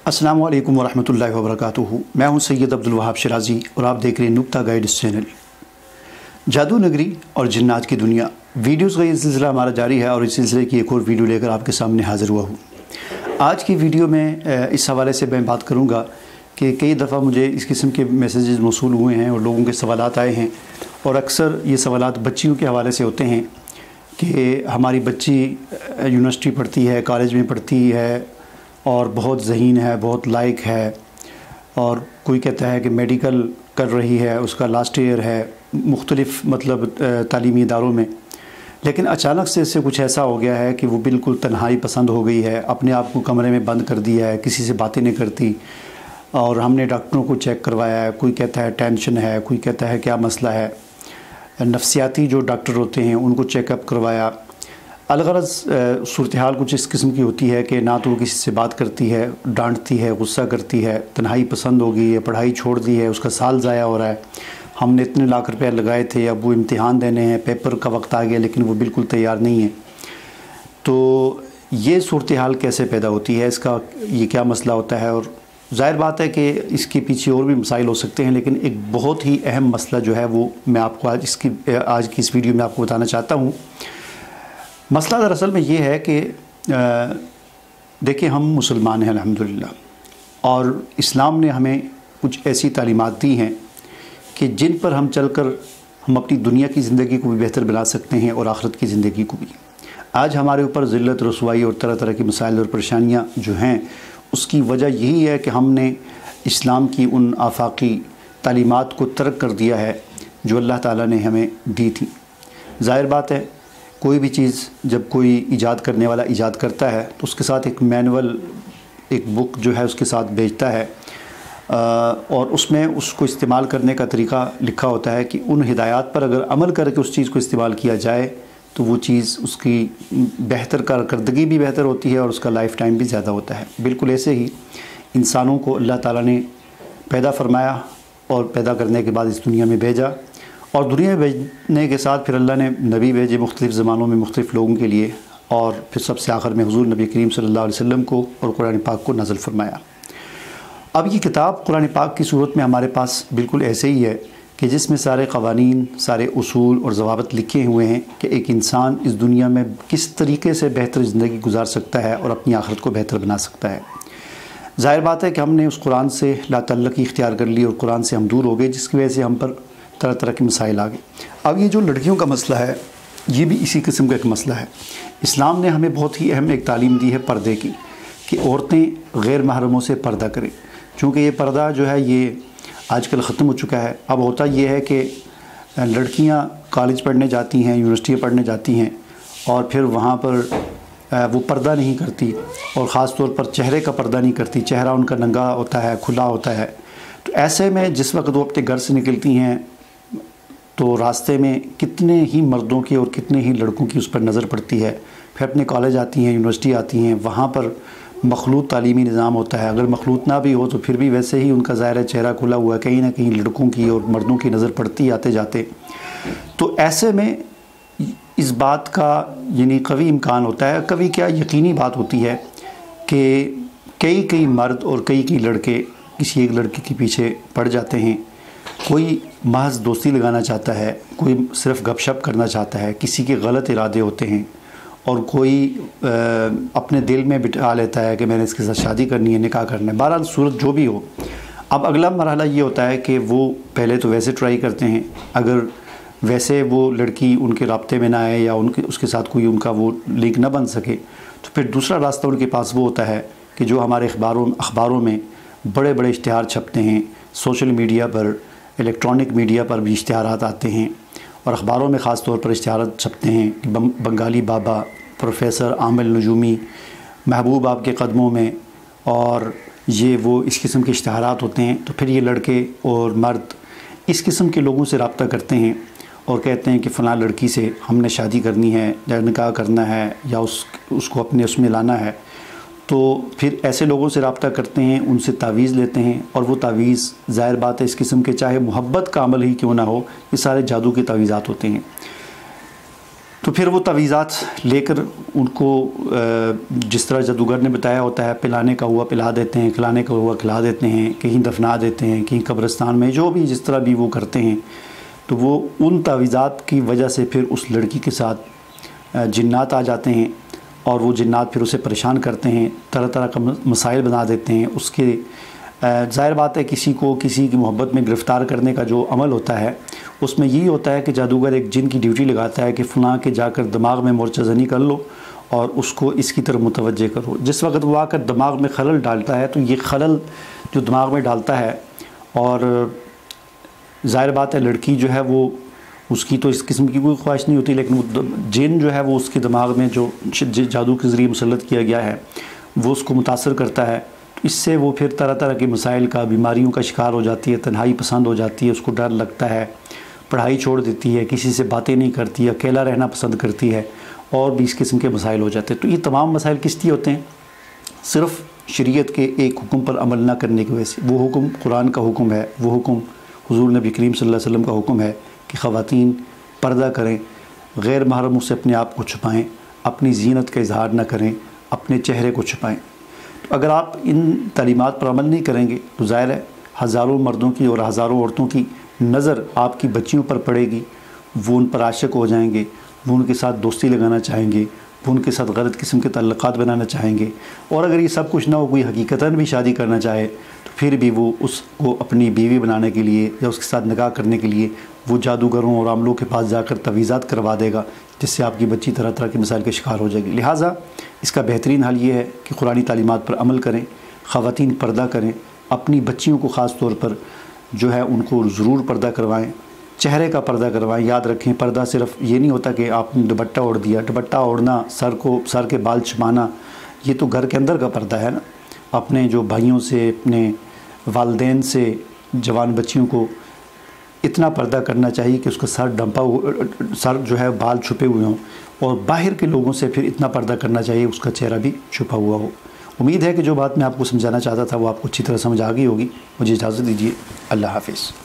अस्सलामु अलैकुम वरहमतुल्लाहि वबरकातुहू। मैं हूं सैयद अब्दुल वहाब शिराज़ी और आप देख रहे हैं नुक्ता गाइड्स चैनल। जादू नगरी और जिन्नात की दुनिया वीडियोज़ का ये सिलसिला हमारा जारी है और इस सिलसिले की एक और वीडियो लेकर आपके सामने हाज़िर हुआ हूँ। आज की वीडियो में इस हवाले से मैं बात करूँगा कि कई दफ़ा मुझे इस किस्म के मैसेजेस मौसूल हुए हैं और लोगों के सवालात आए हैं, और अक्सर ये सवालात बच्चियों के हवाले से होते हैं कि हमारी बच्ची यूनिवर्सिटी पढ़ती है, कॉलेज में पढ़ती है और बहुत ज़हीन है, बहुत लायक है, और कोई कहता है कि मेडिकल कर रही है, उसका लास्ट ईयर है, मुख्तलिफ़ तालीमी इदारों में, लेकिन अचानक से इससे कुछ ऐसा हो गया है कि वो बिल्कुल तन्हाई पसंद हो गई है, अपने आप को कमरे में बंद कर दिया है, किसी से बातें नहीं करती। और हमने डॉक्टरों को चेक करवाया है, कोई कहता है टेंशन है, कोई कहता है क्या मसला है, नफ्सियाती जो डॉक्टर होते हैं उनको चेकअप करवाया। अलगरज सूरत हाल कुछ इस किस्म की होती है कि ना तो वो किसी से बात करती है, डांटती है, गुस्सा करती है, तन्हाई पसंद हो गई है, पढ़ाई छोड़ दी है, उसका साल ज़ाया हो रहा है, हमने इतने लाख रुपए लगाए थे, अब वो इम्तिहान देने हैं, पेपर का वक्त आ गया लेकिन वो बिल्कुल तैयार नहीं है। तो ये सूरत हाल कैसे पैदा होती है, इसका ये क्या मसला होता है? और ज़ाहिर बात है कि इसके पीछे और भी मसाइल हो सकते हैं, लेकिन एक बहुत ही अहम मसला जो है वो मैं आपको आज की इस वीडियो में आपको बताना चाहता हूँ। मसला दरअसल में ये है कि देखिए, हम मुसलमान हैं अल्हम्दुलिल्लाह, और इस्लाम ने हमें कुछ ऐसी तालीमात दी हैं कि जिन पर हम चलकर हम अपनी दुनिया की ज़िंदगी को भी बेहतर बना सकते हैं और आखिरत की ज़िंदगी को भी। आज हमारे ऊपर ज़िल्लत, रसवाई और तरह तरह की मसाइल और परेशानियाँ जो हैं, उसकी वजह यही है कि हमने इस्लाम की उन आफाकी तालीमात को तर्क कर दिया है जो अल्लाह ताला ने हमें दी थी। ज़ाहिर बात है, कोई भी चीज़ जब कोई ईजाद करने वाला ईजाद करता है तो उसके साथ एक मैनुअल, एक बुक जो है उसके साथ भेजता है, और उसमें उसको इस्तेमाल करने का तरीक़ा लिखा होता है कि उन हिदायत पर अगर अमल करके उस चीज़ को इस्तेमाल किया जाए तो वो चीज़, उसकी बेहतर कारकर्दगी भी बेहतर होती है और उसका लाइफ टाइम भी ज़्यादा होता है। बिल्कुल ऐसे ही इंसानों को अल्लाह ताला ने पैदा फरमाया और पैदा करने के बाद इस दुनिया में भेजा, और दुनिया में भेजने के साथ फिर अल्लाह ने नबी भेजे मुख्तलिफ़ ज़मानों में मुख्तलिफ़ लोगों के लिए, और फिर सबसे आखिर में हुज़ूर नबी करीम सल्लल्लाहु अलैहि वसल्लम को और कुरान पाक को नाज़िल फरमाया। अब ये किताब कुरान पाक की सूरत में हमारे पास बिल्कुल ऐसे ही है कि जिसमें सारे क़वानीन, सारे उसूल और ज़वाबित लिखे हुए हैं कि एक इंसान इस दुनिया में किस तरीके से बेहतर ज़िंदगी गुजार सकता है और अपनी आखिरत को बेहतर बना सकता है। ज़ाहिर बात है कि हमने उस कुरान से लातअल्लुक़ी इख्तियार कर ली और कुरान से हम दूर हो गए, जिसकी वजह से हम पर तरह तरह के मसाइल आ गए। अब ये जो लड़कियों का मसला है, ये भी इसी किस्म का एक मसला है। इस्लाम ने हमें बहुत ही अहम एक तालीम दी है पर्दे की, कि औरतें गैर महरमों से पर्दा करें। चूँकि ये पर्दा जो है ये आजकल ख़त्म हो चुका है। अब होता ये है कि लड़कियां कॉलेज पढ़ने जाती हैं, यूनिवर्सिटी पढ़ने जाती हैं, और फिर वहाँ पर वो पर्दा नहीं करती, और ख़ास तौर पर चेहरे का पर्दा नहीं करती, चेहरा उनका नंगा होता है, खुला होता है। तो ऐसे में जिस वक्त वो अपने घर से निकलती हैं तो रास्ते में कितने ही मर्दों की और कितने ही लड़कों की उस पर नज़र पड़ती है। फिर अपने कॉलेज आती हैं, यूनिवर्सिटी आती हैं, वहाँ पर मखलूत तालीमी निज़ाम होता है। अगर मखलूत ना भी हो तो फिर भी वैसे ही उनका ज़ाहिर चेहरा खुला हुआ है, कहीं ना कहीं लड़कों की और मर्दों की नज़र पड़ती आते जाते। तो ऐसे में इस बात का यानी कभी इम्कान होता है, कभी क्या यकीनी बात होती है कि कई मर्द और कई लड़के किसी एक लड़की के पीछे पड़ जाते हैं। कोई महज दोस्ती लगाना चाहता है, कोई सिर्फ़ गपशप करना चाहता है, किसी के गलत इरादे होते हैं, और कोई अपने दिल में बिठा लेता है कि मैंने इसके साथ शादी करनी है, निकाह करना है। बहरहाल सूरत जो भी हो, अब अगला मरहला ये होता है कि वो पहले तो वैसे ट्राई करते हैं, अगर वैसे वो लड़की उनके राब्ते में ना आए या उसके साथ कोई उनका वो लिंक ना बन सके, तो फिर दूसरा रास्ता उनके पास वो होता है कि जो हमारे अखबारों में बड़े बड़े इश्तिहार छपते हैं, सोशल मीडिया पर, इलेक्ट्रॉनिक मीडिया पर भी इश्तिहारात आते हैं, और अखबारों में ख़ास तौर पर इश्तिहारात छपते हैं कि बंगाली बाबा प्रोफेसर आमिर नजूमी महबूब आपके कदमों में, और ये वो इस किस्म के इश्तिहारात होते हैं। तो फिर ये लड़के और मर्द इस किस्म के लोगों से रब्ता करते हैं और कहते हैं कि फ़लाँ लड़की से हमने शादी करनी है या निकाह करना है या उसको अपने उसमें लाना है। तो फिर ऐसे लोगों से रब्ता करते हैं, उनसे तावीज़ लेते हैं, और वो तावीज़ ज़ाहिर बात है इस किस्म के चाहे मोहब्बत का अमल ही क्यों ना हो, ये सारे जादू के तावीज़ात होते हैं। तो फिर वो तवीज़ात लेकर उनको जिस तरह जादूगर ने बताया होता है, पिलाने का हुआ पिला देते हैं, खिलाने का हुआ खिला देते हैं, कहीं दफना देते हैं, कहीं कब्रिस्तान में, जो भी जिस तरह भी वो करते हैं, तो वो उन तवीज़ात की वजह से फिर उस लड़की के साथ जिन्नात आ जाते हैं और वो जिन्नात फिर उसे परेशान करते हैं, तरह तरह का मसाइल बना देते हैं। उसके ज़ाहिर बात है किसी को किसी की मोहब्बत में गिरफ़्तार करने का जो अमल होता है उसमें यही होता है कि जादूगर एक जिन की ड्यूटी लगाता है कि फ़लाँ के जाकर दिमाग में मोर्चज़नी कर लो और उसको इसकी तरफ मुतवज्जे करो। जिस वक्त वो आकर दिमाग में खलल डालता है तो ये खलल जो दिमाग में डालता है, और ज़ाहिर बात है लड़की जो है वो उसकी तो इस किस्म की कोई ख्वाहिश नहीं होती, लेकिन वो जिन जो है वो उसके दिमाग में जो जादू के ज़रिए मुसल्लत किया गया है वो उसको मुतासर करता है। इससे वो फिर तरह तरह के मसाइल का, बीमारियों का शिकार हो जाती है, तन्हाई पसंद हो जाती है, उसको डर लगता है, पढ़ाई छोड़ देती है, किसी से बातें नहीं करती, अकेला रहना पसंद करती है, और भी इस किस्म के मसाइल हो जाते हैं। तो ये तमाम मसाइल किस लिए होते हैं? सिर्फ़ शरीयत के एक हुक्म पर अमल ना करने की वजह से। वो हुक्म कुरान का हुक्म है, वो हुक्म हुज़ूर नबी करीम सल्लल्लाहु अलैहि वसल्लम का हुक्म है कि ख़वातीन पर्दा करें, गैर महरमों से अपने आप को छुपाएँ, अपनी ज़ीनत का इजहार ना करें, अपने चेहरे को छुपाएँ। तो अगर आप इन तालीमात पर अमल नहीं करेंगे तो ज़ाहिर है हज़ारों मर्दों की और हज़ारों औरतों की नज़र आपकी बच्चियों पर पड़ेगी, वो उन पर आशिक हो जाएंगे, वो उनके साथ दोस्ती लगाना चाहेंगे, वो उनके साथ गलत किस्म के ताल्लुकात बनाना चाहेंगे। और अगर ये सब कुछ ना हो, कोई हकीकतन भी शादी करना चाहे तो फिर भी वो उसको अपनी बीवी बनाने के लिए या उसके साथ निकाह करने के लिए वो जादूगरों और आमलों के पास जाकर तवीज़ात करवा देगा, जिससे आपकी बच्ची तरह तरह के मसाइल का शिकार हो जाएगी। लिहाजा इसका बेहतरीन हल ये है कि कुरानी तालीमात पर अमल करें, ख़वातीन पर्दा करें, अपनी बच्चियों को ख़ास तौर पर जो है उनको ज़रूर पर्दा करवाएं, चेहरे का पर्दा करवाएं। याद रखें पर्दा सिर्फ ये नहीं होता कि आपने दुपट्टा ओढ़ दिया। दुपट्टा ओढ़ना, सर के बाल छुपाना, ये तो घर के अंदर का पर्दा है ना। अपने जो भाइयों से, अपने वालिदैन से जवान बच्चियों को इतना पर्दा करना चाहिए कि उसका सर जो है बाल छुपे हुए हों, और बाहर के लोगों से फिर इतना पर्दा करना चाहिए उसका चेहरा भी छुपा हुआ हो। उम्मीद है कि जो बात मैं आपको समझाना चाहता था वो आपको अच्छी तरह समझ आ गई होगी। मुझे इजाज़त दीजिए। अल्लाह हाफ़िज़।